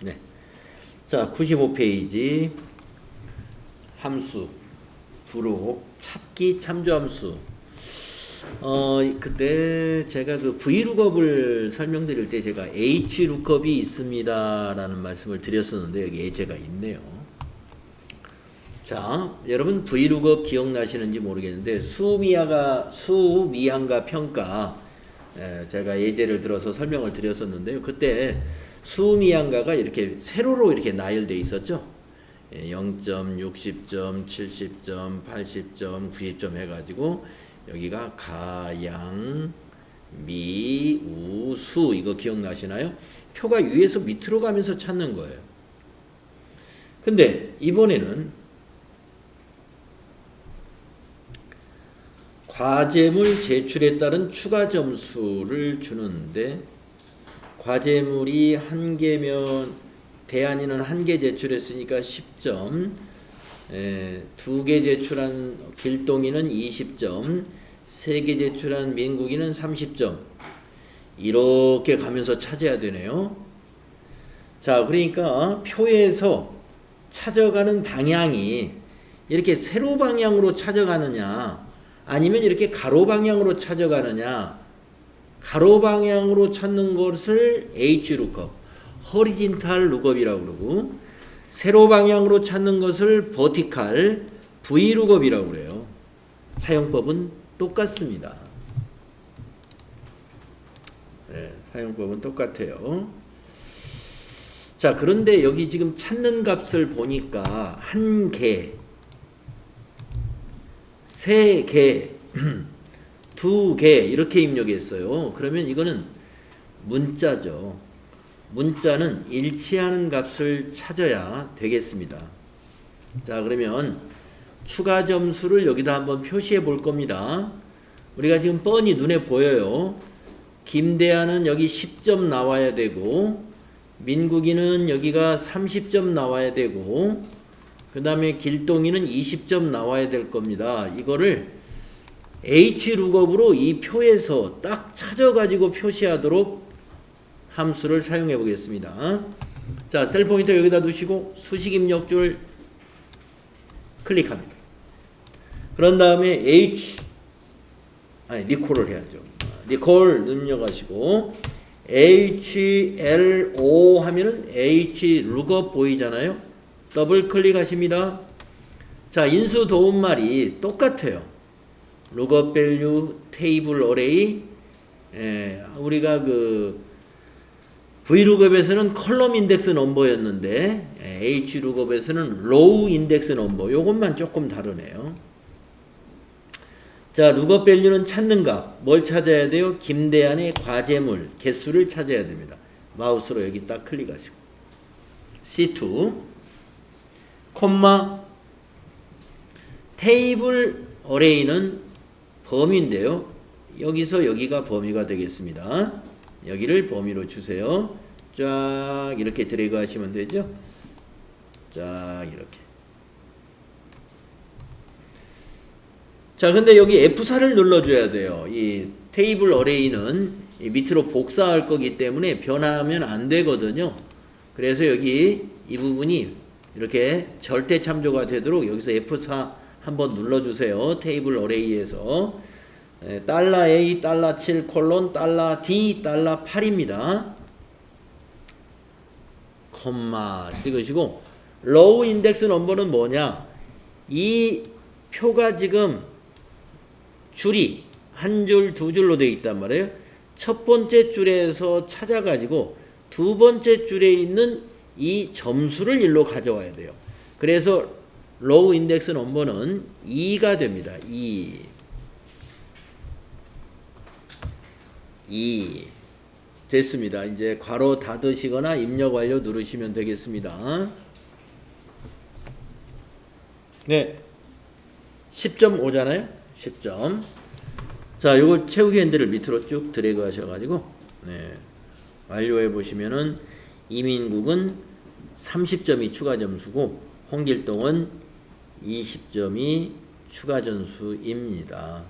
네. 자, 95페이지 함수 부록 찾기 참조함수. 그때 제가 그 VLOOKUP을 설명드릴 때 제가 HLOOKUP이 있습니다라는 말씀을 드렸었는데 여기 예제가 있네요. 자, 여러분 VLOOKUP 기억나시는지 모르겠는데 수미양과 평가 제가 예제를 들어서 설명을 드렸었는데요. 그때 수미양가가 이렇게 세로로 이렇게 나열되어 있었죠. 0점, 60점, 70점, 80점, 90점 해가지고 여기가 가양, 미, 우, 수 이거 기억나시나요? 표가 위에서 밑으로 가면서 찾는 거예요. 근데 이번에는 과제물 제출에 따른 추가 점수를 주는데 과제물이 1개면 대안이는 1개 제출했으니까 10점, 2개 제출한 길동이는 20점, 3개 제출한 민국이는 30점. 이렇게 가면서 찾아야 되네요. 자, 그러니까 표에서 찾아가는 방향이 이렇게 세로 방향으로 찾아가느냐 아니면 이렇게 가로 방향으로 찾아가느냐. 가로 방향으로 찾는 것을 HLOOKUP, 허리진탈 룩업이라고 그러고 세로 방향으로 찾는 것을 버티칼 VLOOKUP이라고 그래요. 사용법은 똑같습니다. 네, 사용법은 똑같아요. 자, 그런데 여기 지금 찾는 값을 보니까 1개, 3개, 2개 이렇게 입력했어요. 그러면 이거는 문자죠. 문자는 일치하는 값을 찾아야 되겠습니다. 자, 그러면 추가 점수를 여기다 한번 표시해 볼 겁니다. 우리가 지금 뻔히 눈에 보여요. 김대한은 여기 10점 나와야 되고 민국이는 여기가 30점 나와야 되고 그 다음에 길동이는 20점 나와야 될 겁니다. 이거를 HLOOKUP으로 이 표에서 딱 찾아가지고 표시하도록 함수를 사용해 보겠습니다. 자, 셀 포인터 여기다 두시고 수식 입력줄 클릭합니다. 그런 다음에 리콜을 해야죠. 리콜 입력하시고 HLO 하면은 HLOOKUP 보이잖아요. 더블 클릭하십니다. 자, 인수 도움말이 똑같아요. lookup value, 테이블 어레이. 우리가 그 VLOOKUP에서는 컬럼 인덱스 넘버였는데 HLOOKUP에서는 로우 인덱스 넘버. 요것만 조금 다르네요. 자, lookup value는 찾는 값. 뭘 찾아야 돼요? 김대한의 과제물 개수를 찾아야 됩니다. 마우스로 여기 딱 클릭하시고 C2 콤마 테이블 어레이는 범위인데요. 여기서 여기가 범위가 되겠습니다. 여기를 범위로 주세요. 쫙 이렇게 드래그 하시면 되죠. 쫙 이렇게. 자, 근데 여기 F4를 눌러줘야 돼요. 이 테이블 어레이는 이 밑으로 복사할 거기 때문에 변화하면 안 되거든요. 그래서 여기 이 부분이 이렇게 절대 참조가 되도록 여기서 F4 한번 눌러주세요. 테이블 어레이에서 $A, $7, $D, $8입니다. 콤마 찍으시고 로우 인덱스 넘버는 뭐냐? 이 표가 지금 줄이 한 줄, 두 줄로 되어 있단 말이에요. 첫 번째 줄에서 찾아가지고 두 번째 줄에 있는 이 점수를 일로 가져와야 돼요. 그래서 로우 인덱스 넘버는 2가 됩니다. 2 됐습니다. 이제 괄호 닫으시거나 입력 완료 누르시면 되겠습니다. 네, 10.5잖아요. 10점. 자, 요걸 채우기 핸들을 밑으로 쭉 드래그 하셔가지고 완료해 보시면은 이민국은 30점이 추가 점수고 홍길동은 20점이 추가 점수입니다.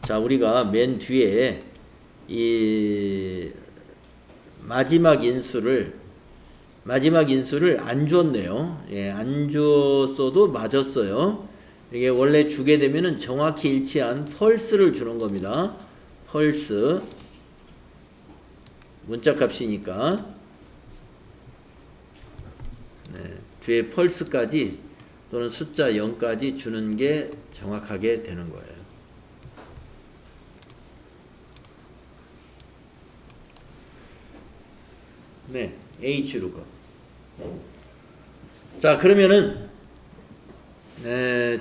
자, 우리가 맨 뒤에 이 마지막 인수를 안 줬네요. 예, 안 줬어도 맞았어요. 이게 원래 주게 되면은 정확히 일치한 펄스를 주는 겁니다. 펄스. 문자 값이니까. 네, 뒤에 펄스까지 또는 숫자 0까지 주는 게 정확하게 되는 거예요. 네, H루가. 자, 그러면은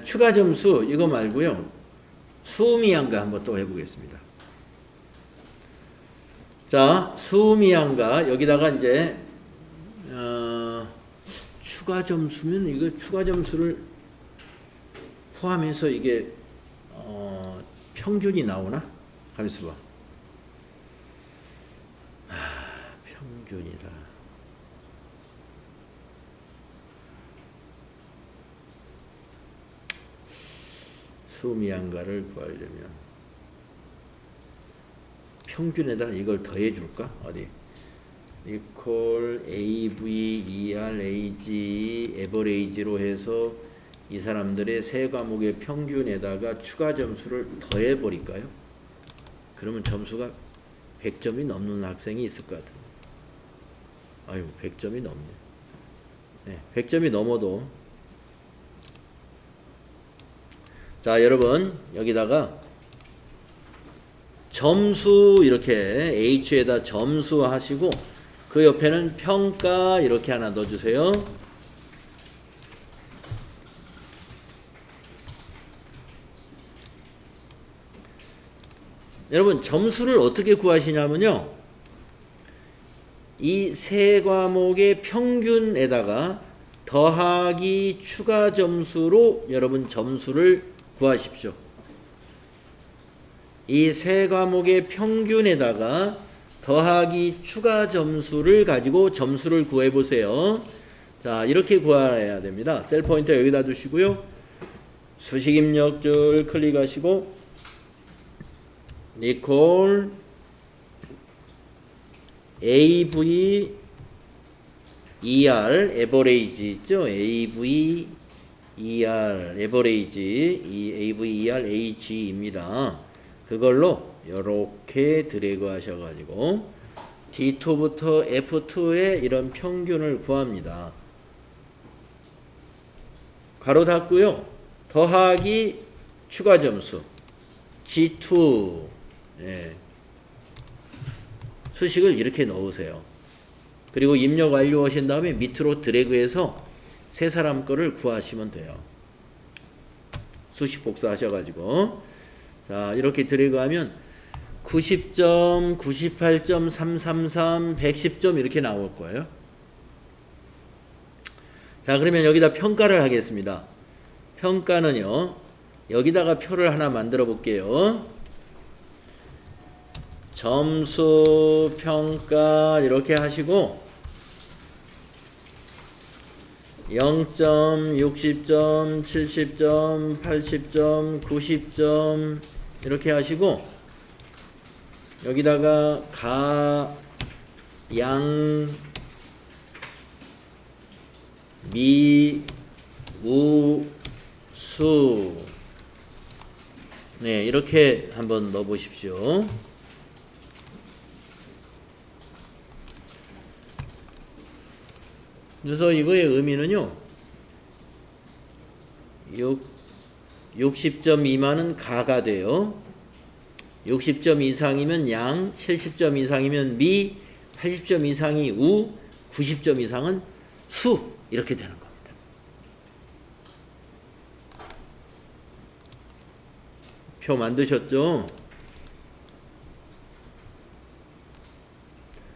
추가 점수 이거 말고요. 수미양가 한번 또 해보겠습니다. 자, 수미양가 여기다가 이제 추가 점수면 이거 추가 점수를 포함해서 이게 평균이 나오나? 가만있어 봐. 평균이다. 수미양가를 구하려면 평균에다 이걸 더해 줄까? 어디? equal AV, ER, AG, 에버레이지로 해서 이 사람들의 세 과목의 평균에다가 추가 점수를 더해 버릴까요? 그러면 점수가 100점이 넘는 학생이 있을 것 같아요. 아유, 100점이 넘네. 네, 100점이 넘어도. 자, 여러분, 여기다가 점수 이렇게 H에다 점수 하시고 그 옆에는 평가 이렇게 하나 넣어주세요. 여러분, 점수를 어떻게 구하시냐면요. 이 세 과목의 평균에다가 더하기 추가 점수로 여러분 점수를 구하십시오. 이 세 과목의 평균에다가 더하기 추가 점수를 가지고 점수를 구해보세요. 자, 이렇게 구해야 됩니다. 셀 포인터 여기다 두시고요. 수식 입력줄 클릭하시고 equal AV ER 에버레이지 있죠? AV ER 에버레이지 이 AV ER AG입니다. 그걸로 이렇게 드래그 하셔가지고 D2부터 F2의 이런 평균을 구합니다. 가로 닫고요. 더하기 추가 점수 G2 예. 수식을 이렇게 넣으세요. 그리고 입력 완료하신 다음에 밑으로 드래그해서 세 사람 거를 구하시면 돼요. 수식 복사하셔가지고 자, 이렇게 드래그하면 90점, 98점, 333, 110점 이렇게 나올 거예요. 자, 그러면 여기다 평가를 하겠습니다. 평가는요. 여기다가 표를 하나 만들어 볼게요. 점수 평가 이렇게 하시고 0점, 60점, 70점, 80점, 90점 이렇게 하시고 여기다가 가, 양, 미, 우, 수 네, 이렇게 한번 넣어 보십시오. 그래서 이거의 의미는요. 60점 미만은 가가 돼요. 60점 이상이면 양, 70점 이상이면 미, 80점 이상이 우, 90점 이상은 수 이렇게 되는 겁니다. 표 만드셨죠?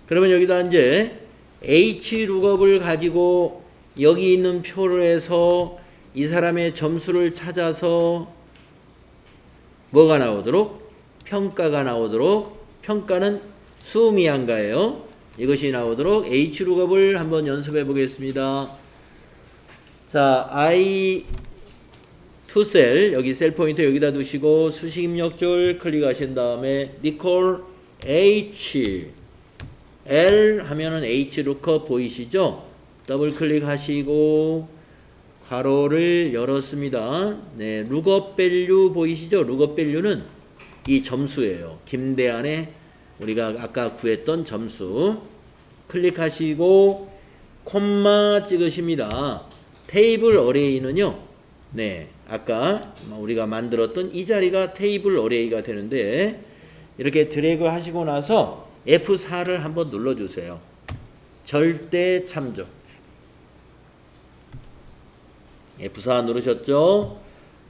그러면 여기다 이제 H룩업을 가지고 여기 있는 표를 해서 이 사람의 점수를 찾아서 뭐가 나오도록? 평가가 나오도록 평가는 수미양가예요. 이것이 나오도록 H룩업을 한번 연습해 보겠습니다. 자, I 투셀 여기 셀 포인터 여기다 두시고 수식 입력줄 클릭하신 다음에 equal H L 하면은 H lookup 보이시죠? 더블 클릭하시고 괄호를 열었습니다. 네, lookup value 보이시죠? lookup value는 이 점수예요. 김대한의 우리가 아까 구했던 점수. 클릭하시고 콤마 찍으십니다. 테이블 어레이는요. 네, 아까 우리가 만들었던 이 자리가 테이블 어레이가 되는데 이렇게 드래그 하시고 나서 F4를 한번 눌러주세요. 절대 참조. F4 누르셨죠?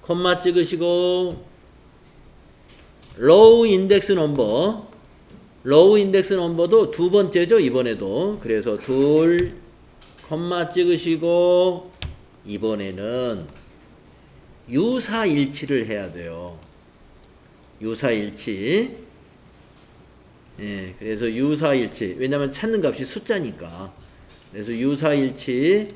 콤마 찍으시고 로우 인덱스 넘버. 로우 인덱스 넘버도 두 번째죠, 이번에도. 그래서 둘 콤마 찍으시고 이번에는 유사일치를 해야 돼요. 유사일치. 예, 그래서 유사일치. 왜냐면 찾는 값이 숫자니까. 그래서 유사일치.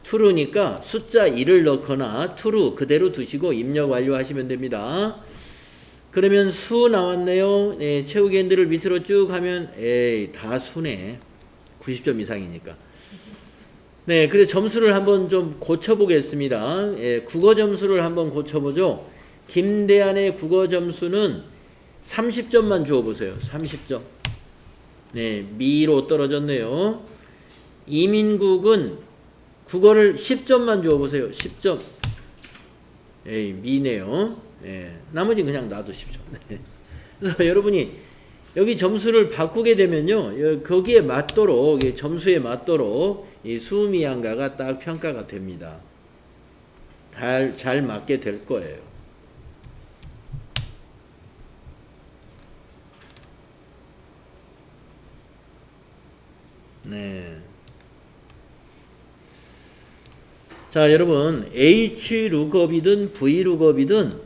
true니까 숫자 1을 넣거나 true 그대로 두시고 입력 완료하시면 됩니다. 그러면 수 나왔네요. 네, 채우기 핸들을 밑으로 쭉 하면 에이 다 수네. 90점 이상이니까. 네, 그래 점수를 한번 좀 고쳐보겠습니다. 예, 국어 점수를 한번 고쳐보죠. 김대한의 국어 점수는 30점만 주어보세요. 30점. 네, 미로 떨어졌네요. 이민국은 국어를 10점만 주어보세요. 10점. 에이, 미네요. 예, 나머지는 그냥 놔도 10점. 네. 그래서 여러분이 여기 점수를 바꾸게 되면요. 거기에 맞도록, 점수에 맞도록 이 수미양가가 딱 평가가 됩니다. 잘 맞게 될 거예요. 네. 자, 여러분 HLOOKUP이든 VLOOKUP이든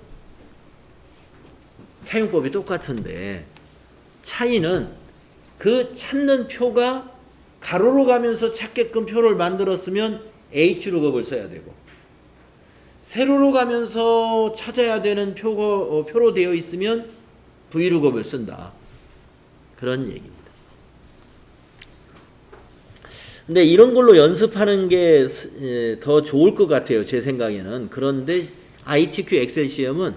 사용법이 똑같은데 차이는 그 찾는 표가 가로로 가면서 찾게끔 표를 만들었으면 HLOOKUP을 써야 되고 세로로 가면서 찾아야 되는 표로 되어 있으면 VLOOKUP을 쓴다. 그런 얘기입니다. 근데 이런 걸로 연습하는 게 더 좋을 것 같아요. 제 생각에는. 그런데 ITQ 엑셀 시험은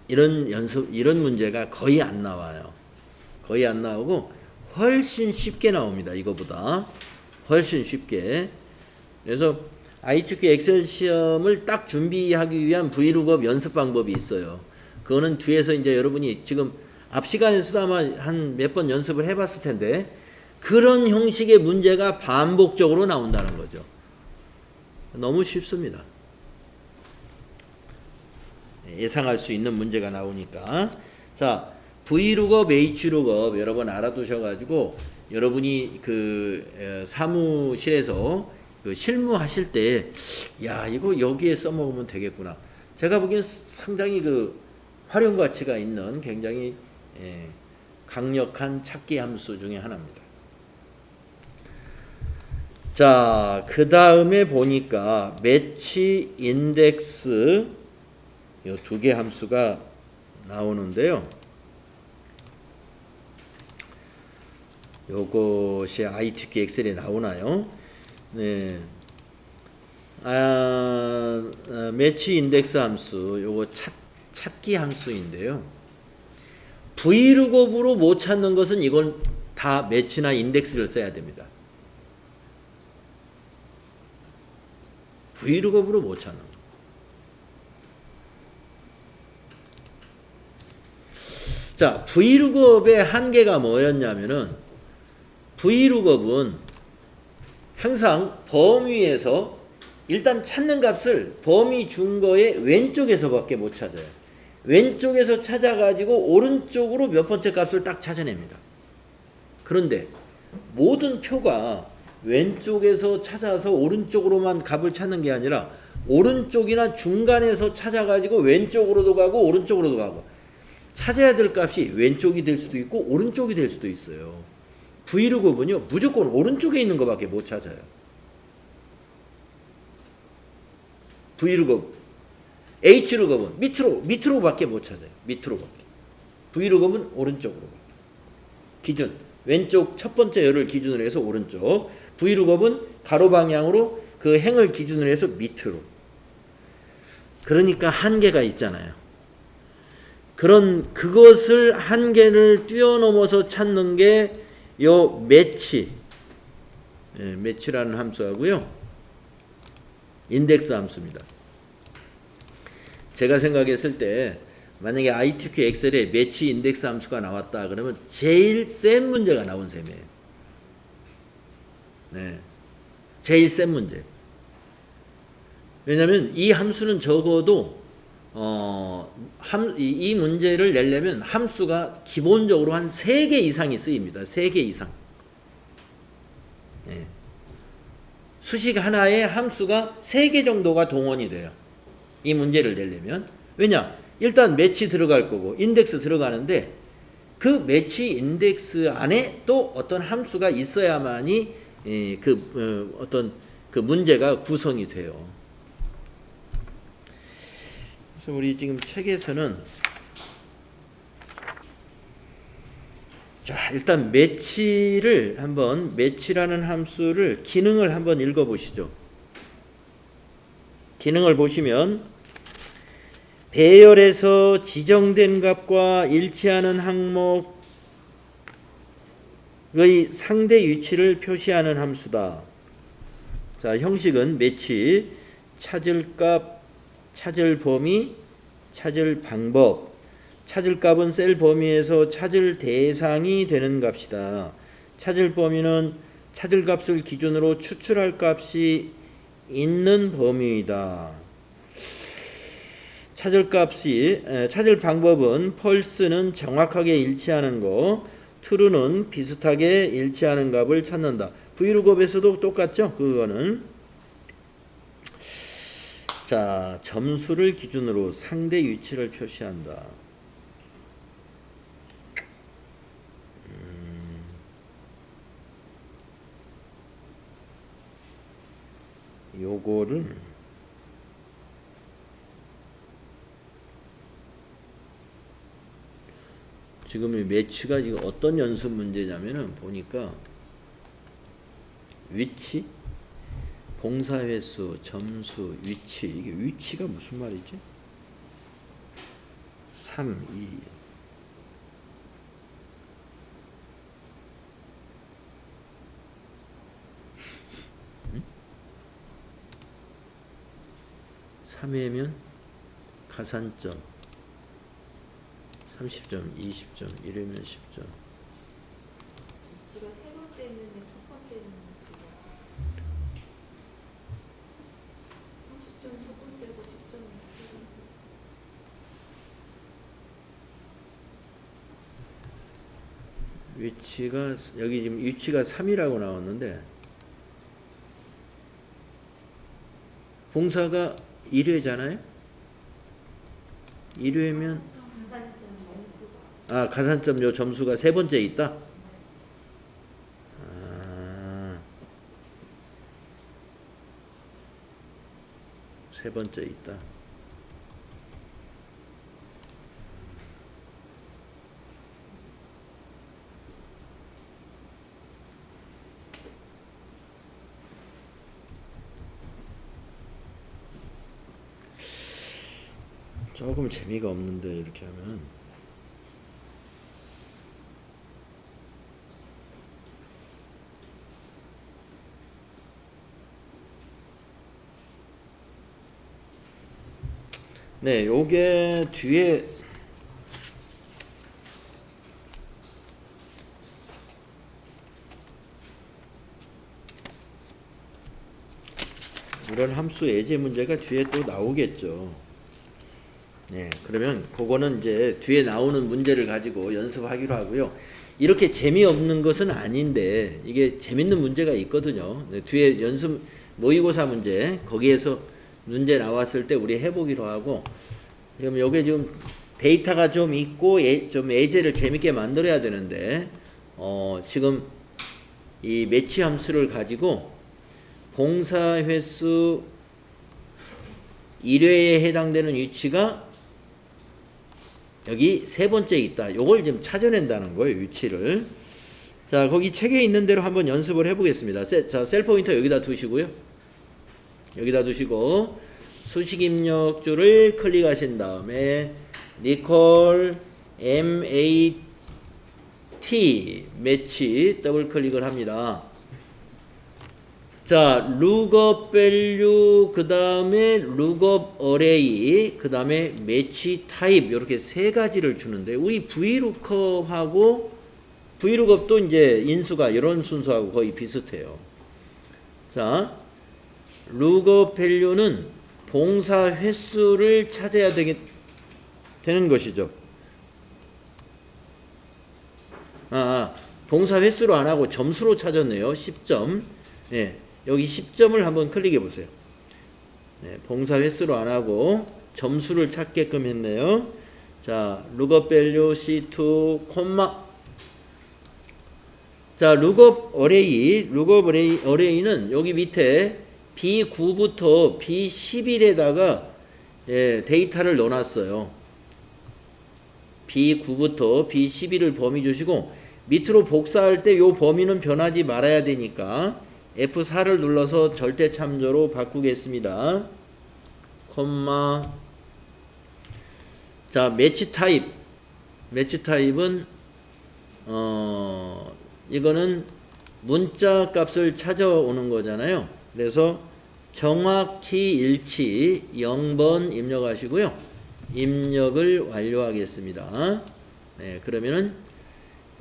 이런 문제가 거의 안 나와요. 거의 안 나오고 훨씬 쉽게 나옵니다. 이거보다. 훨씬 쉽게. 그래서 ITQ 엑셀 시험을 딱 준비하기 위한 VLOOKUP 연습 방법이 있어요. 그거는 뒤에서 이제 여러분이 지금 앞 시간에서도 아마 한 몇 번 연습을 해봤을 텐데 그런 형식의 문제가 반복적으로 나온다는 거죠. 너무 쉽습니다. 예상할 수 있는 문제가 나오니까. 자, VLOOKUP, HLOOKUP 여러 번 알아두셔가지고 여러분이 그 사무실에서 그 실무하실 때, 야, 이거 여기에 써먹으면 되겠구나. 제가 보기엔 상당히 그 활용 가치가 있는 굉장히 강력한 찾기 함수 중에 하나입니다. 자, 그 다음에 보니까 매치 인덱스 이 두 개 함수가 나오는데요. 요것이 ITQ 엑셀에 나오나요? 네. 매치 인덱스 함수, 요거 찾기 함수인데요. VLOOKUP으로 못 찾는 것은 이건 다 매치나 인덱스를 써야 됩니다. VLOOKUP으로 못 찾는 거. 자, VLOOKUP의 한계가 뭐였냐면은 VLOOKUP은 항상 범위에서 일단 찾는 값을 범위 준 거에 왼쪽에서밖에 못 찾아요. 왼쪽에서 찾아가지고 오른쪽으로 몇 번째 값을 딱 찾아냅니다. 그런데 모든 표가 왼쪽에서 찾아서 오른쪽으로만 값을 찾는 게 아니라 오른쪽이나 중간에서 찾아가지고 왼쪽으로도 가고 오른쪽으로도 가고 찾아야 될 값이 왼쪽이 될 수도 있고 오른쪽이 될 수도 있어요. VLOOKUP은요 무조건 오른쪽에 있는 것밖에 못 찾아요. V루급. H루급은 밑으로밖에 못 찾아요. 밑으로밖에. V루급은 오른쪽으로. 기준. 왼쪽 첫 번째 열을 기준으로 해서 오른쪽. V루급은 가로 방향으로 그 행을 기준으로 해서 밑으로. 그러니까 한계가 있잖아요. 그것을 한계를 뛰어넘어서 찾는 게 요 매치. 매치라는 함수하고요. 인덱스 함수입니다. 제가 생각했을 때 만약에 ITQ 엑셀에 매치 인덱스 함수가 나왔다 그러면 제일 센 문제가 나온 셈이에요. 네. 제일 센 문제. 왜냐하면 이 함수는 적어도 이 문제를 내려면 함수가 기본적으로 한 3개 이상이 쓰입니다. 3개 이상. 네. 수식 하나에 함수가 3개 정도가 동원이 돼요. 이 문제를 내려면. 왜냐? 일단 매치 들어갈 거고 인덱스 들어가는데 그 매치 인덱스 안에 또 어떤 함수가 있어야만이 어떤 그 문제가 구성이 돼요. 그래서 우리 지금 책에서는 자, 일단 매치라는 함수를 기능을 한번 읽어 보시죠. 기능을 보시면 배열에서 지정된 값과 일치하는 항목의 상대 위치를 표시하는 함수다. 자, 형식은 매치, 찾을 값, 찾을 범위, 찾을 방법. 찾을 값은 셀 범위에서 찾을 대상이 되는 값이다. 찾을 범위는 찾을 값을 기준으로 추출할 값이 있는 범위이다. 찾을 방법은 펄스는 정확하게 일치하는 거, true는 비슷하게 일치하는 값을 찾는다. V루급에서도 똑같죠? 그거는. 자, 점수를 기준으로 상대 위치를 표시한다. 요거를 지금 이 매치가 지금 어떤 연습 문제냐면은 보니까 위치, 봉사 횟수, 점수, 위치. 이게 위치가 무슨 말이지? 3, 2. 응? 3회면 가산점 30점, 20점, 1회면 10점. 위치가 세 번째 있는데 첫 번째 있는 거 30점 첫 번째고 10점 세 번째. 위치가 여기 지금 위치가 3이라고 나왔는데 봉사가 1회잖아요. 1회면 가산점 요 점수가 세 번째 있다. 세 번째 있다. 조금 재미가 없는데 이렇게 하면 네, 요게 뒤에 이런 함수 예제 문제가 뒤에 또 나오겠죠. 네, 그러면 그거는 이제 뒤에 나오는 문제를 가지고 연습하기로 하고요. 이렇게 재미없는 것은 아닌데 이게 재밌는 문제가 있거든요. 네, 뒤에 연습 모의고사 문제 거기에서 문제 나왔을 때 우리 해보기로 하고 지금 요게 지금 데이터가 좀 있고 좀 예제를 재밌게 만들어야 되는데 지금 이 매치 함수를 가지고 봉사 횟수 1회에 해당되는 위치가 여기 세 번째 있다. 요걸 지금 찾아낸다는 거예요, 위치를. 자, 거기 책에 있는 대로 한번 연습을 해보겠습니다. 자, 셀 포인터 여기다 두시고요. 여기다 두시고 수식 입력줄을 클릭하신 다음에 니콜 MAT 매치 더블 클릭을 합니다. 자, lookup value 그 다음에 lookup array 그 다음에 match type 이렇게 세 가지를 주는데 우리 VLOOKUP하고 VLOOKUP도 이제 인수가 이런 순서하고 거의 비슷해요. 자, lookup value는 봉사 횟수를 찾아야 되는 것이죠. 봉사 횟수로 안 하고 점수로 찾았네요. 10점. 네, 여기 10점을 한번 클릭해 보세요. 네, 봉사 횟수로 안 하고 점수를 찾게끔 했네요. 자, lookup value C2, 콤마. 자, lookup array는 여기 밑에 B9부터 B11에다가 데이터를 넣어놨어요. B9부터 B11을 범위 주시고 밑으로 복사할 때 요 범위는 변하지 말아야 되니까 F4를 눌러서 절대 참조로 바꾸겠습니다. 콤마. 자, 매치 타입은 이거는 문자 값을 찾아오는 거잖아요. 그래서 정확히 일치 0번 입력하시고요. 입력을 완료하겠습니다. 네, 그러면은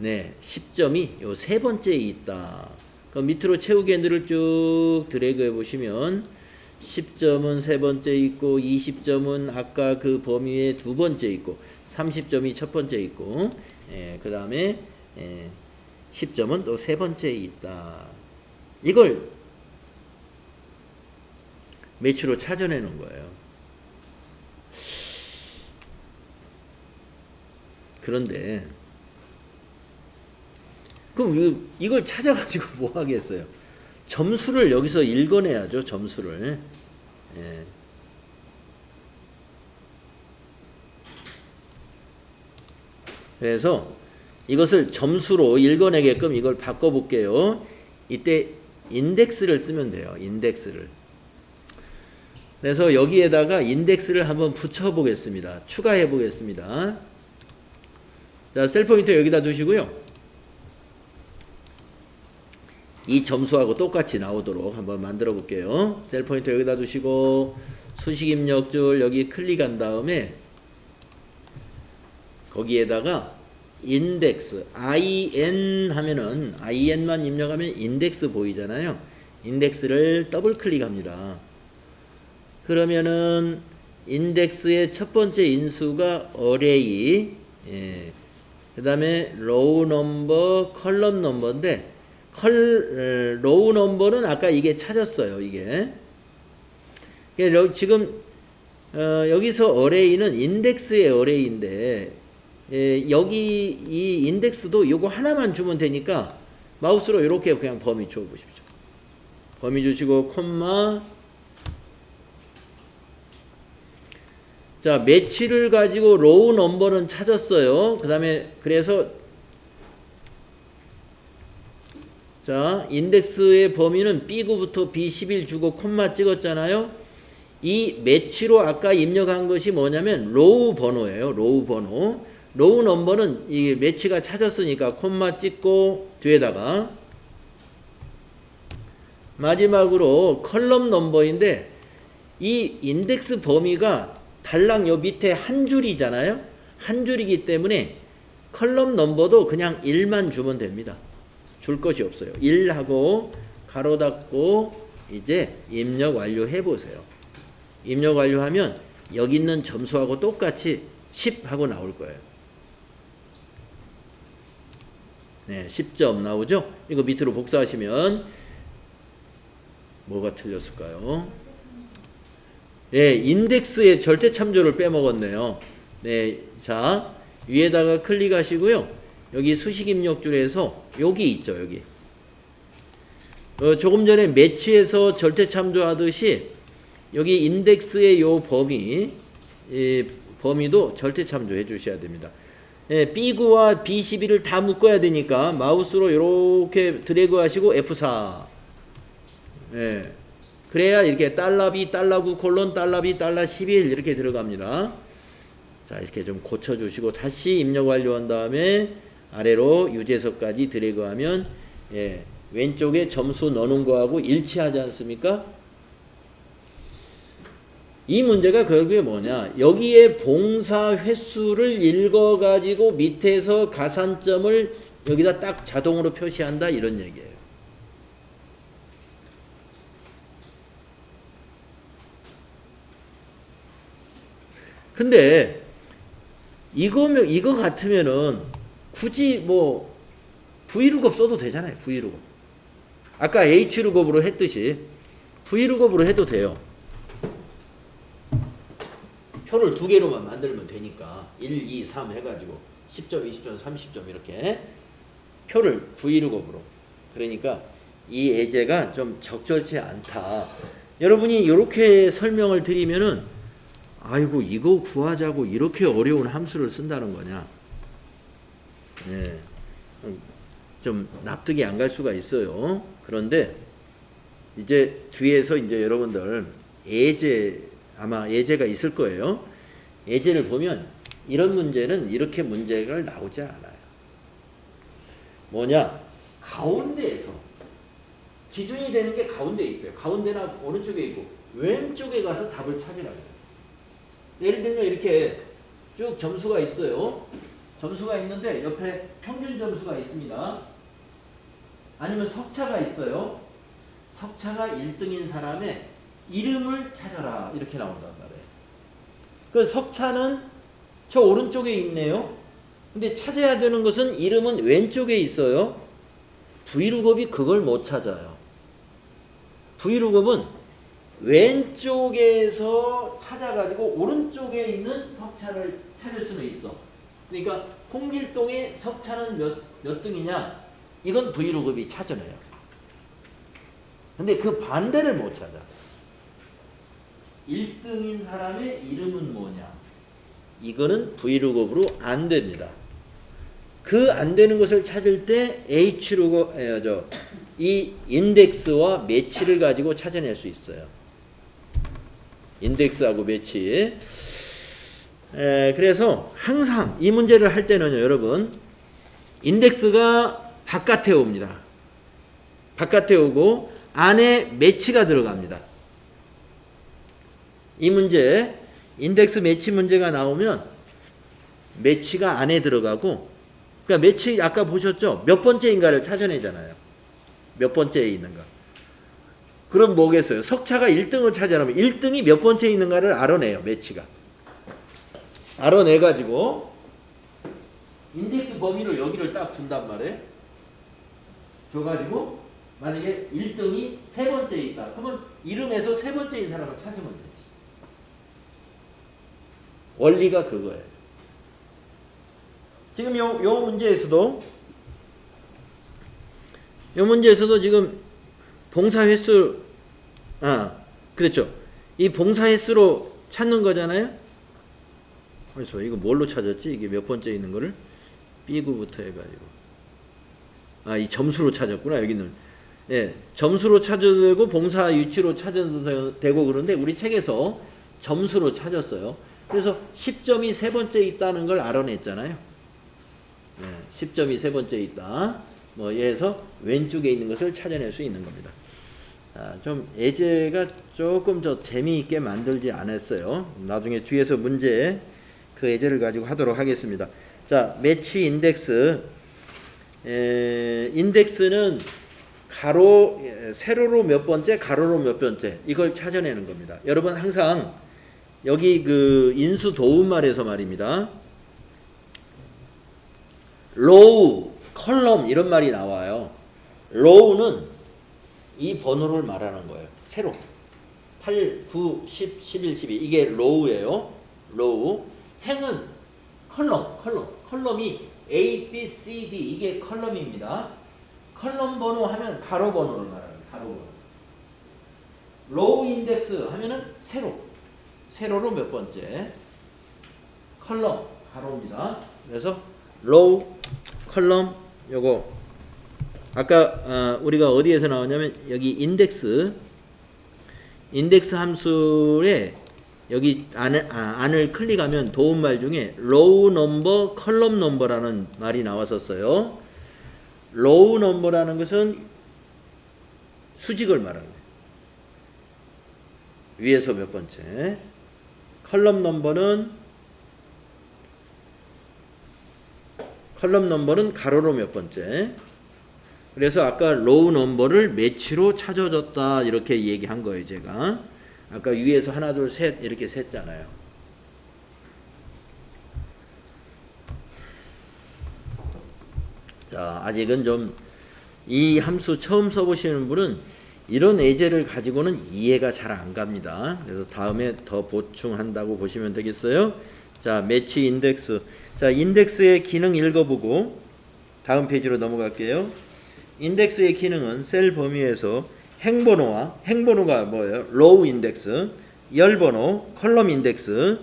10점이 요 세 번째에 있다. 그럼 밑으로 채우기 핸들을 쭉 드래그 해 보시면 10점은 세 번째 있고 20점은 아까 그 범위의 두 번째 있고 30점이 첫 번째 있고 그 다음에 10점은 또 세 번째에 있다. 이걸 매치로 찾아내는 거예요. 그런데 그럼 이걸 찾아가지고 뭐 하겠어요? 점수를 여기서 읽어내야죠. 점수를. 그래서 이것을 점수로 읽어내게끔 이걸 바꿔볼게요. 이때 인덱스를 쓰면 돼요. 인덱스를. 그래서 여기에다가 인덱스를 한번 붙여보겠습니다. 추가해 보겠습니다. 자, 셀 포인터 여기다 두시고요. 이 점수하고 똑같이 나오도록 한번 만들어 볼게요. 셀 포인터 여기다 두시고 수식 입력줄 여기 클릭한 다음에 거기에다가 인덱스 IN 하면은 IN만 입력하면 인덱스 보이잖아요. 인덱스를 더블 클릭합니다. 그러면은 인덱스의 첫 번째 인수가 array, 그 다음에 row number, column number인데 row number는 아까 이게 찾았어요. 이게 지금 여기서 array는 인덱스의 array인데 여기 이 인덱스도 요거 하나만 주면 되니까 마우스로 이렇게 그냥 범위 줘 보십시오. 범위 주시고 콤마. 자, 매치를 가지고 로우 넘버는 찾았어요. 그 다음에 그래서 자, 인덱스의 범위는 B9부터 B11 주고 콤마 찍었잖아요. 이 매치로 아까 입력한 것이 뭐냐면 로우 번호예요. 로우 번호. 로우 넘버는 이 매치가 찾았으니까 콤마 찍고 뒤에다가 마지막으로 컬럼 넘버인데 이 인덱스 범위가 달랑 요 밑에 한 줄이잖아요. 한 줄이기 때문에 컬럼 넘버도 그냥 1만 주면 됩니다. 줄 것이 없어요. 1하고 가로 닫고 이제 입력 완료해 보세요. 입력 완료하면 여기 있는 점수하고 똑같이 10 하고 나올 거예요. 네, 10점 나오죠? 이거 밑으로 복사하시면 뭐가 틀렸을까요? 네, 인덱스의 절대 참조를 빼먹었네요. 네, 자, 위에다가 클릭하시고요. 여기 수식 입력줄에서 여기 있죠, 여기. 조금 전에 매치에서 절대 참조하듯이 여기 인덱스의 요 범위, 이 범위도 절대 참조해 주셔야 됩니다. 예, B9와 B12를 다 묶어야 되니까 마우스로 이렇게 드래그 하시고 F4. 예. 그래야 이렇게 $B, $9, 콜론, $B, $11 이렇게 들어갑니다. 자, 이렇게 좀 고쳐주시고 다시 입력 완료한 다음에 아래로 유재석까지 드래그하면 예, 왼쪽에 점수 넣는 거하고 일치하지 않습니까? 이 문제가 결국에 뭐냐? 여기에 봉사 횟수를 읽어가지고 밑에서 가산점을 여기다 딱 자동으로 표시한다 이런 얘기예요. 근데 이거 같으면은 굳이 뭐 Vlookup 써도 되잖아요. Vlookup. 아까 Hlookup으로 했듯이 Vlookup으로 해도 돼요. 표를 두 개로만 만들면 되니까 1, 2, 3 해가지고 10점, 20점, 30점 이렇게 표를 Vlookup으로. 그러니까 이 예제가 좀 적절치 않다. 여러분이 이렇게 설명을 드리면은 아이고 이거 구하자고 이렇게 어려운 함수를 쓴다는 거냐. 예, 좀 납득이 안 갈 수가 있어요. 그런데 이제 뒤에서 이제 여러분들 아마 예제가 있을 거예요. 예제를 보면 이런 문제는 이렇게 문제가 나오지 않아요. 뭐냐? 가운데에서 기준이 되는 게 가운데에 있어요. 가운데나 오른쪽에 있고 왼쪽에 가서 답을 찾으라고요. 예를 들면 이렇게 쭉 점수가 있어요. 점수가 있는데 옆에 평균 점수가 있습니다. 아니면 석차가 있어요. 석차가 1등인 사람의 이름을 찾아라 이렇게 나온단 말이에요. 그 석차는 저 오른쪽에 있네요. 근데 찾아야 되는 것은 이름은 왼쪽에 있어요. Vlookup이 그걸 못 찾아요. Vlookup은 왼쪽에서 찾아가지고 오른쪽에 있는 석차를 찾을 수는 있어. 그러니까 홍길동의 석차는 몇 등이냐? 이건 Vlookup이 찾아내요. 근데 그 반대를 못 찾아. 1등인 사람의 이름은 뭐냐? 이거는 Vlookup으로 안 됩니다. 그 안 되는 것을 찾을 때 Hlookup, 이 인덱스와 매치를 가지고 찾아낼 수 있어요. 인덱스하고 매치. 그래서 항상 이 문제를 할 때는요, 여러분, 인덱스가 바깥에 옵니다. 바깥에 오고 안에 매치가 들어갑니다. 이 문제, 인덱스 매치 문제가 나오면 매치가 안에 들어가고, 그러니까 매치 아까 보셨죠? 몇 번째인가를 찾아내잖아요. 몇 번째에 있는가. 그럼 뭐겠어요? 석차가 1등을 찾아내면 1등이 몇 번째에 있는가를 알아내요. 매치가. 알아내가지고 인덱스 범위를 여기를 딱 준단 말이에요. 줘가지고 만약에 1등이 세 번째에 있다. 그러면 이름에서 세 번째인 사람을 찾으면 되지. 원리가 그거예요. 지금 요 문제에서도 지금 봉사 횟수, 그렇죠. 이 봉사 횟수로 찾는 거잖아요. 그래서 이거 뭘로 찾았지? 이게 몇 번째 있는 거를? B9부터 해가지고. 이 점수로 찾았구나, 여기는. 예, 점수로 찾아도 되고, 봉사 위치로 찾아도 되고, 그런데 우리 책에서 점수로 찾았어요. 그래서 10점이 세 번째 있다는 걸 알아냈잖아요. 예, 10점이 세 번째 있다. 뭐, 예에서 왼쪽에 있는 것을 찾아낼 수 있는 겁니다. 좀 예제가 조금 더 재미있게 만들지 않았어요. 나중에 뒤에서 문제 그 예제를 가지고 하도록 하겠습니다. 자, 매치 인덱스. 인덱스는 세로로 몇 번째, 가로로 몇 번째 이걸 찾아내는 겁니다. 여러분 항상 여기 그 인수 도움말에서 말입니다. 로우, 컬럼 이런 말이 나와요. 로우는 이 번호를 말하는 거예요. 세로. 8, 9, 10, 11, 12 이게 로우예요. 로우. 행은 컬럼이 A, B, C, D 이게 컬럼입니다. 컬럼 번호 하면 가로 번호를 말합니다. 가로 번호. 로우 인덱스 하면은 세로로 몇 번째 컬럼 가로입니다. 그래서 로우 컬럼 요거 아까 우리가 어디에서 나왔냐면 여기 인덱스 함수에 여기 안을 클릭하면 도움말 중에 로우 넘버 컬럼 넘버라는 말이 나왔었어요. 로우 넘버라는 것은 수직을 말하는 거예요. 위에서 몇 번째. 컬럼 넘버는 가로로 몇 번째. 그래서 아까 로우 넘버를 매치로 찾아줬다 이렇게 얘기한 거예요. 제가 아까 위에서 하나 둘 셋 이렇게 셌잖아요. 자, 아직은 좀 이 함수 처음 써보시는 분은 이런 예제를 가지고는 이해가 잘 안 갑니다. 그래서 다음에 더 보충한다고 보시면 되겠어요. 자, 매치 인덱스. 자, 인덱스의 기능 읽어보고 다음 페이지로 넘어갈게요. 인덱스의 기능은 셀 범위에서 행번호가 뭐예요? 로우 인덱스, 열번호, 컬럼 인덱스.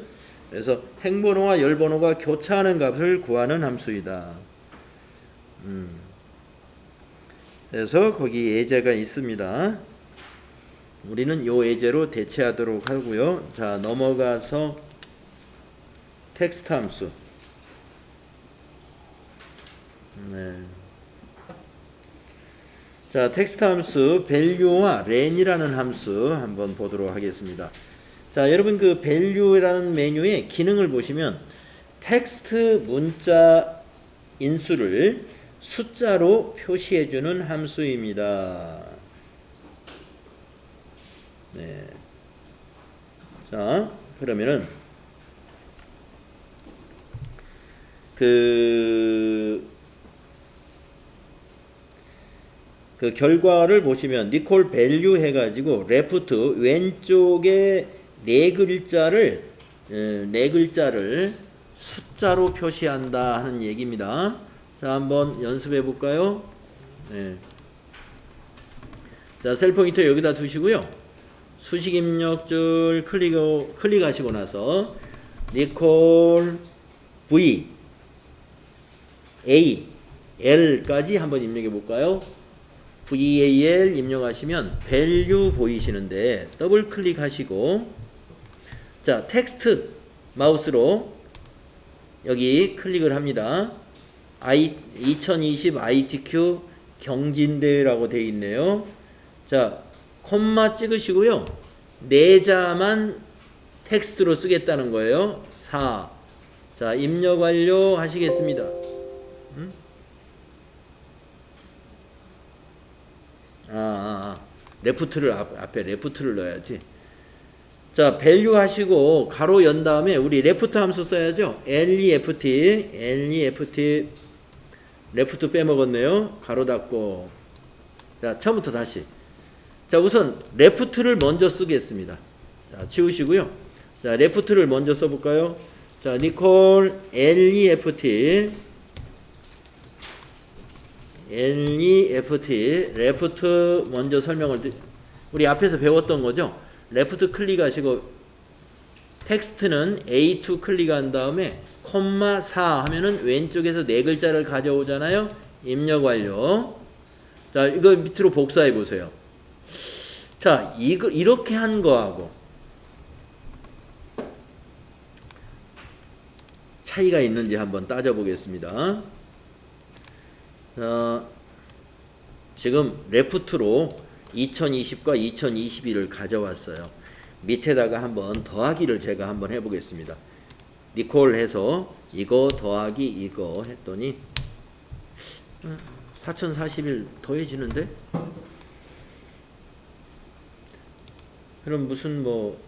그래서 행번호와 열번호가 교차하는 값을 구하는 함수이다. 그래서 거기 예제가 있습니다. 우리는 요 예제로 대체하도록 하고요. 자, 넘어가서 텍스트 함수. 네. 자, 텍스트 함수 value와 len이라는 함수 한번 보도록 하겠습니다. 자, 여러분 그 value라는 메뉴의 기능을 보시면 텍스트 문자 인수를 숫자로 표시해주는 함수입니다. 네. 자, 그러면은 그 결과를 보시면 니콜 밸류 해가지고 레프트 왼쪽에 네 글자를 숫자로 표시한다 하는 얘기입니다. 자, 한번 연습해 볼까요? 네. 자, 셀 포인터 여기다 두시고요. 수식 입력줄 클릭하시고 나서 니콜 V A L까지 한번 입력해 볼까요? VAL 입력하시면 value 보이시는데 더블 클릭하시고 자, 텍스트 마우스로 여기 클릭을 합니다. 2020 ITQ 경진대회라고 되어 있네요. 자, 콤마 찍으시고요. 네 자만 텍스트로 쓰겠다는 거예요. 4. 자, 입력 완료 하시겠습니다. 레프트를 앞에 레프트를 넣어야지. 자, 밸류 하시고 가로 연 다음에 우리 레프트 함수 써야죠. left 레프트 빼먹었네요. 가로 닫고. 자, 처음부터 다시. 자, 우선 레프트를 먼저 쓰겠습니다. 자, 지우시고요. 자, 레프트를 먼저 써볼까요? 자, 니콜 레프트 먼저 설명을 우리 앞에서 배웠던 거죠. 레프트 클릭하시고 텍스트는 A2 클릭한 다음에 콤마 4 하면은 왼쪽에서 네 글자를 가져오잖아요. 입력 완료. 자, 이거 밑으로 복사해 보세요. 자, 이렇게 한 거하고 차이가 있는지 한번 따져보겠습니다. 지금 레프트로 2020과 2021을 가져왔어요. 밑에다가 한번 더하기를 제가 한번 해보겠습니다. 니콜 해서 이거 더하기 이거 했더니 4041 더해지는데? 그럼 무슨 뭐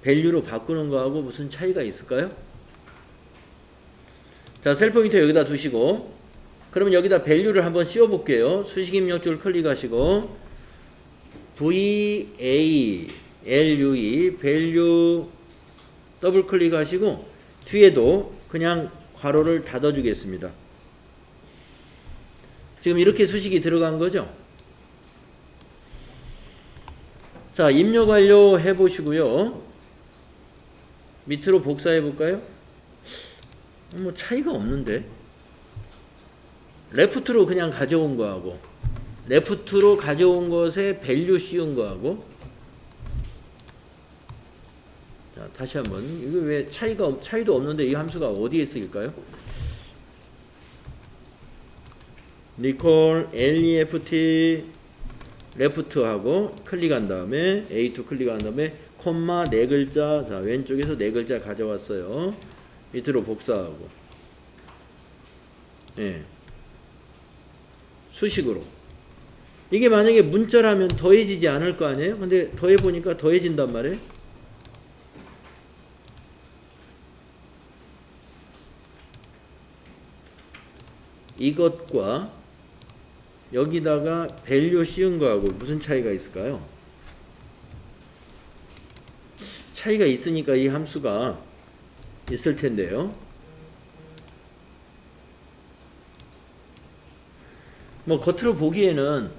밸류로 바꾸는 거하고 무슨 차이가 있을까요? 자, 셀 포인터 여기다 두시고 그러면 여기다 밸류를 한번 씌워 볼게요. 수식 입력줄 클릭하시고 VALUE 밸류 더블 클릭하시고 뒤에도 그냥 괄호를 닫아 주겠습니다. 지금 이렇게 수식이 들어간 거죠. 자, 입력 완료 해보시고요. 밑으로 복사해 볼까요? 뭐 차이가 없는데. 레프트로 그냥 가져온 거하고 레프트로 가져온 것에 밸류 씌운 거하고. 자, 다시 한번. 이거 왜 차이도 없는데 이 함수가 어디에 쓰일까요? recall left 레프트하고 클릭한 다음에 A2 클릭한 다음에 콤마 네 글자. 자, 왼쪽에서 네 글자 가져왔어요. 밑으로 복사하고. 예. 수식으로. 이게 만약에 문자라면 더해지지 않을 거 아니에요? 근데 더해보니까 더해진단 말이에요. 이것과 여기다가 밸류 씌운 거하고 무슨 차이가 있을까요? 차이가 있으니까 이 함수가 있을 텐데요. 뭐 겉으로 보기에는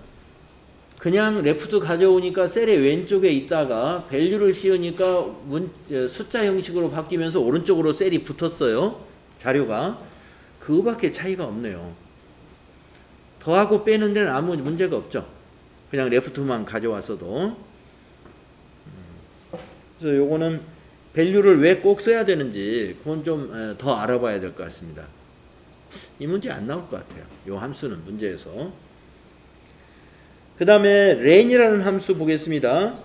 그냥 레프트 가져오니까 셀의 왼쪽에 있다가 밸류를 씌우니까 숫자 형식으로 바뀌면서 오른쪽으로 셀이 붙었어요. 자료가. 그거밖에 차이가 없네요. 더하고 빼는 데는 아무 문제가 없죠. 그냥 레프트만 가져왔어도. 그래서 요거는 밸류를 왜 꼭 써야 되는지 그건 좀 더 알아봐야 될 것 같습니다. 이 문제 안 나올 것 같아요. 요 함수는 문제에서. 그 다음에 ran이라는 함수 보겠습니다.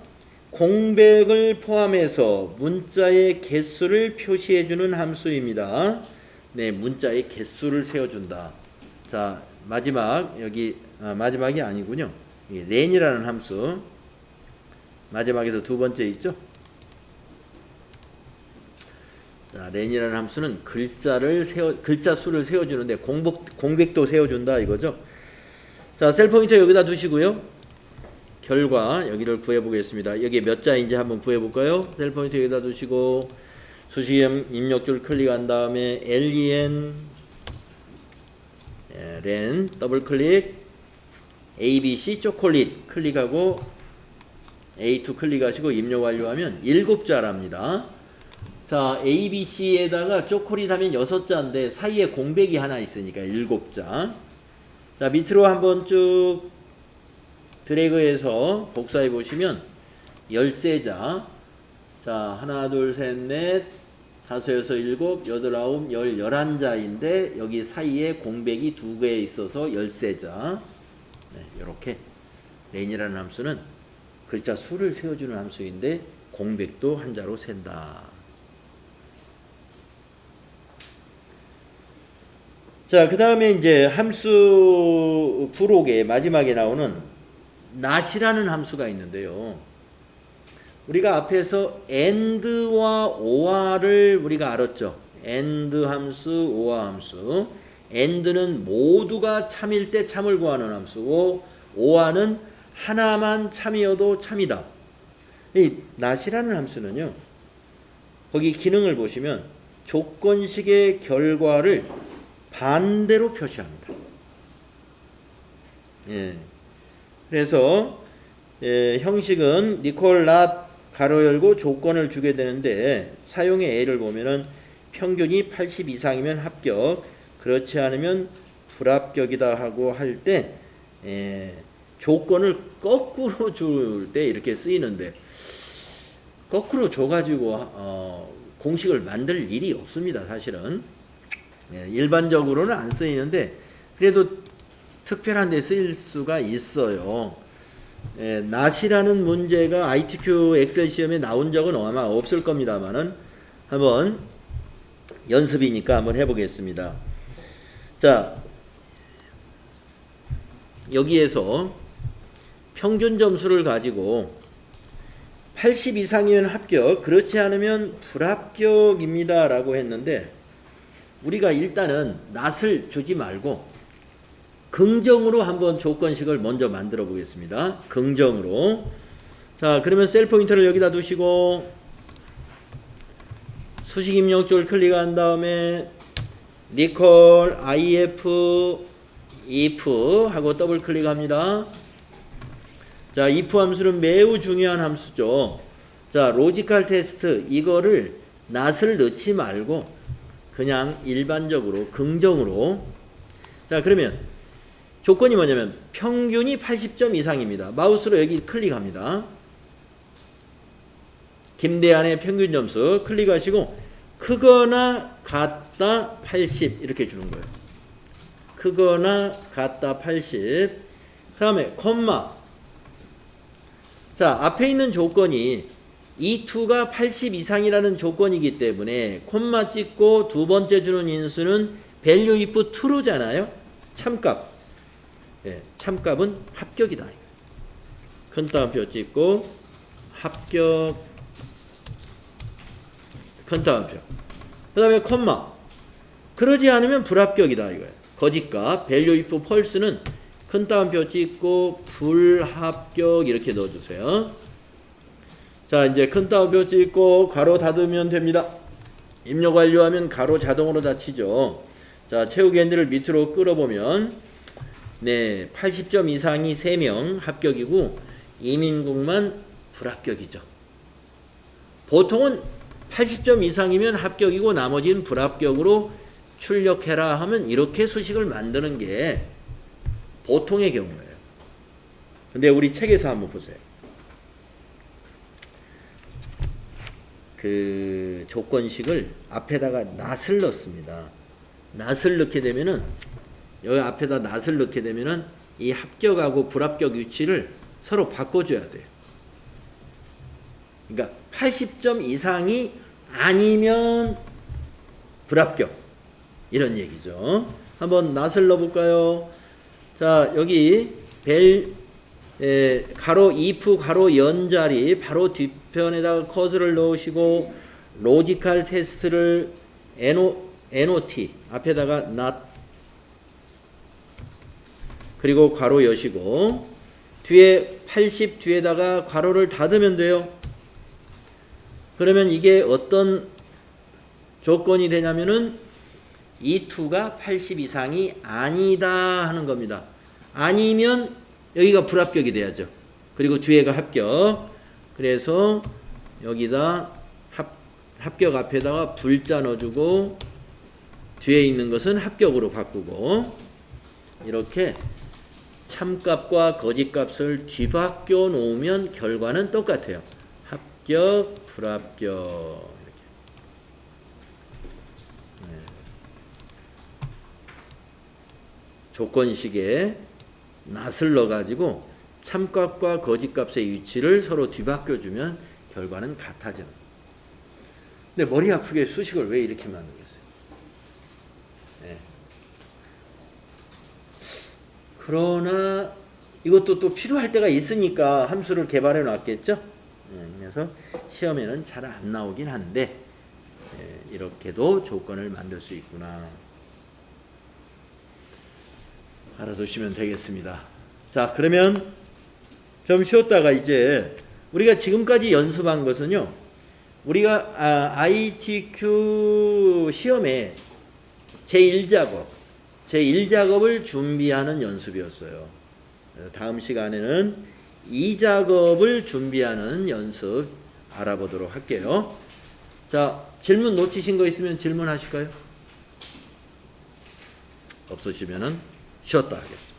공백을 포함해서 문자의 개수를 표시해주는 함수입니다. 네, 문자의 개수를 세워준다. 자, 마지막 여기 마지막이 아니군요. 이 ran이라는 함수 마지막에서 두 번째 있죠. 자, ran이라는 함수는 글자 수를 세워주는데 공백도 세워준다 이거죠. 자, 셀 포인터 여기다 두시고요. 결과 여기를 구해보겠습니다. 여기 몇 자인지 한번 구해볼까요? 셀 포인터 여기다 두시고 수식형 입력줄 클릭한 다음에 len len 더블 클릭 abc 초콜릿 클릭하고 A2 클릭하시고 입력 완료하면 7자랍니다. 자, ABC에다가 초콜릿 하면 6자인데 사이에 공백이 하나 있으니까 7자. 자, 밑으로 한번 쭉 드래그해서 복사해 보시면 13자. 자, 하나, 둘, 셋, 넷, 다섯, 여섯, 일곱, 여덟, 아홉, 11자인데 여기 사이에 공백이 2개 있어서 13자. 네, 이렇게 ran이라는 함수는 글자 수를 세워주는 함수인데 공백도 한자로 센다. 자, 그 다음에 이제 함수 부록의 마지막에 나오는 not이라는 함수가 있는데요. 우리가 앞에서 and와 or를 우리가 알았죠. and 함수, or 함수. and는 모두가 참일 때 참을 구하는 함수고 or는 하나만 참이어도 참이다. 이 not이라는 함수는요. 거기 기능을 보시면 조건식의 결과를 반대로 표시합니다. 예. 그래서 형식은 recall not 가로 열고 조건을 주게 되는데 사용의 예를 보면은 평균이 80 이상이면 합격, 그렇지 않으면 불합격이다 하고 할 때 조건을 거꾸로 줄 때 이렇게 쓰이는데 거꾸로 줘가지고 공식을 만들 일이 없습니다. 사실은. 일반적으로는 안 쓰이는데 그래도 특별한 데 쓰일 수가 있어요. not이라는 문제가 ITQ 엑셀 시험에 나온 적은 아마 없을 겁니다만은 한번 연습이니까 한번 해보겠습니다. 자, 여기에서 평균 점수를 가지고 80 이상이면 합격, 그렇지 않으면 불합격입니다 라고 했는데 우리가 일단은 not을 주지 말고 긍정으로 한번 조건식을 먼저 만들어 보겠습니다. 긍정으로. 자, 그러면 셀 포인터를 여기다 두시고 수식 입력줄 클릭한 다음에 recall if 하고 더블 클릭합니다. 자, if 함수는 매우 중요한 함수죠. 자, 로지컬 테스트 이거를 낫을 넣지 말고 그냥 일반적으로 긍정으로. 자, 그러면 조건이 뭐냐면 평균이 80점 이상입니다. 마우스로 여기 클릭합니다. 김대한의 평균 점수 클릭하시고 크거나 같다 80 이렇게 주는 거예요. 크거나 같다 80. 그 다음에 콤마. 자, 앞에 있는 조건이 E2가 80 이상이라는 조건이기 때문에 콤마 찍고 두 번째 주는 인수는 value if true잖아요. 참값. 예, 참값은 합격이다. 큰 따옴표 찍고 합격. 큰 따옴표. 그 다음에 콤마. 그러지 않으면 불합격이다 이거예요. 거짓값. value if false는 큰 따옴표 찍고 불합격 이렇게 넣어주세요. 자, 이제 큰 따옴표 찍고 가로 닫으면 됩니다. 입력 완료하면 가로 자동으로 닫히죠. 자, 채우기 핸들을 밑으로 끌어보면 네, 80점 이상이 3명 합격이고 이민국만 불합격이죠. 보통은 80점 이상이면 합격이고 나머지는 불합격으로 출력해라 하면 이렇게 수식을 만드는 게 보통의 경우예요. 근데 우리 책에서 한번 보세요. 그 조건식을 앞에다가 낫을 넣습니다. 낫을 넣게 되면은 여기 앞에다 낫을 넣게 되면은 이 합격하고 불합격 위치를 서로 바꿔줘야 돼요. 그러니까 80점 이상이 아니면 불합격 이런 얘기죠. 한번 낫을 넣어볼까요? 자, 여기 가로 if 가로 연자리 바로 뒤편에다가 커서를 넣으시고 로지컬 테스트를 not 앞에다가 not 그리고 괄호 여시고 뒤에 80 뒤에다가 괄호를 닫으면 돼요. 그러면 이게 어떤 조건이 되냐면은 E2가 80 이상이 아니다 하는 겁니다. 아니면 여기가 불합격이 돼야죠. 그리고 뒤에가 합격. 그래서 여기다 합격 앞에다가 불자 넣어주고 뒤에 있는 것은 합격으로 바꾸고 이렇게 참값과 거짓값을 뒤바뀌어 놓으면 결과는 똑같아요. 합격, 불합격 이렇게. 네. 조건식에 낫을 넣어가지고 참값과 거짓값의 위치를 서로 뒤바뀌어 주면 결과는 같아져. 근데 머리 아프게 수식을 왜 이렇게 만들겠어요? 네. 그러나 이것도 또 필요할 때가 있으니까 함수를 개발해 놨겠죠. 그래서 시험에는 잘 안 나오긴 한데 이렇게도 조건을 만들 수 있구나. 알아두시면 되겠습니다. 자, 그러면 좀 쉬었다가 이제 우리가 지금까지 연습한 것은요. 우리가 ITQ 시험에 제1작업을 준비하는 연습이었어요. 다음 시간에는 2작업을 준비하는 연습 알아보도록 할게요. 자, 질문 놓치신 거 있으면 질문하실까요? 없으시면은 쉬었다 하겠습니다.